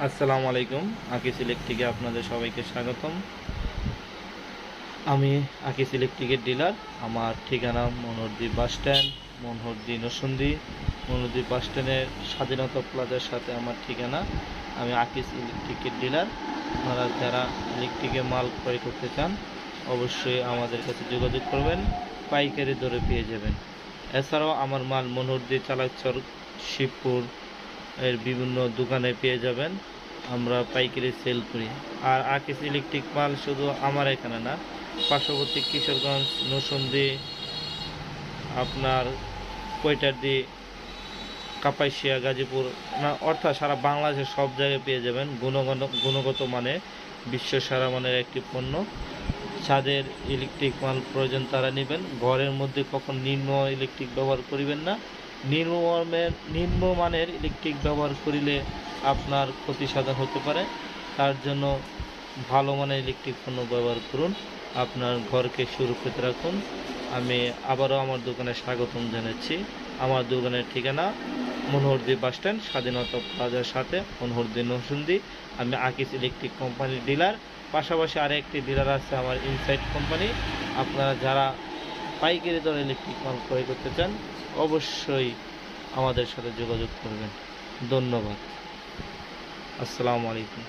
আসসালামু আলাইকুম। আকিস ইলেকট্রিকে আপনাদের সবাইকে স্বাগতম। আমি আকিস ইলেকট্রিকের ডিলার। আমার ঠিকানা মনোহরদী বাস স্ট্যান্ড, মনোহরদী নরসিংদী। মনোহরদী বাস স্ট্যান্ডের স্বাধীনতা প্লাজার সাথে আমার ঠিকানা। আমি আকিস ইলেকট্রিকের ডিলার। আপনারা যারা ইলেকট্রিকের মাল ক্রয় করতে চান অবশ্যই আমাদের কাছে যোগাযোগ করবেন, পাইকারি দরে পেয়ে যাবেন। এছাড়াও আমার মাল মনোহরদী, চালাকচর, শিবপুর এর বিভিন্ন দোকানে পেয়ে যাবেন। আমরা পাইকারি সেল করি। আর আকিস ইলেকট্রিক মাল শুধু আমার এখানে না, পার্শ্ববর্তী কিশোরগঞ্জ, নরসিংদী, আপনার কৈটারদি, কাপাসিয়া, গাজীপুর না অর্থাৎ সারা বাংলাদেশের সব জায়গায় পেয়ে যাবেন গুণগত মানে বিশ্বসেরা মানের একটি পণ্য। যাদের ইলেকট্রিক মাল প্রয়োজন তারা নেবেন। ঘরের মধ্যে কখন নিম্ন ইলেকট্রিক ব্যবহার করিবেন না। নিম্নমানের ইলেকট্রিক ব্যবহার করিলে আপনার ক্ষতি সাধন হতে পারে। তার জন্য ভালো মানের ইলেকট্রিক পণ্য ব্যবহার করুন, আপনার ঘরকে সুরক্ষিত রাখুন। আমি আবারও আমার দোকানে স্বাগতম জানাচ্ছি। আমার দোকানের ঠিকানা মনোহরদী বাস স্ট্যান্ড, স্বাধীনতা প্লাজার সাথে, মনোহরদী নরসিংদী। আমি আকিস ইলেকট্রিক কোম্পানির ডিলার। পাশাপাশি আরেকটি ডিলার আছে আমার ইনসাইড কোম্পানি। আপনারা যারা পাইকারি দরে ইলেকট্রিক মাল ক্রয় করতে চান অবশ্যই আমাদের সাথে যোগাযোগ করবেন। ধন্যবাদ। আসসালামু আলাইকুম।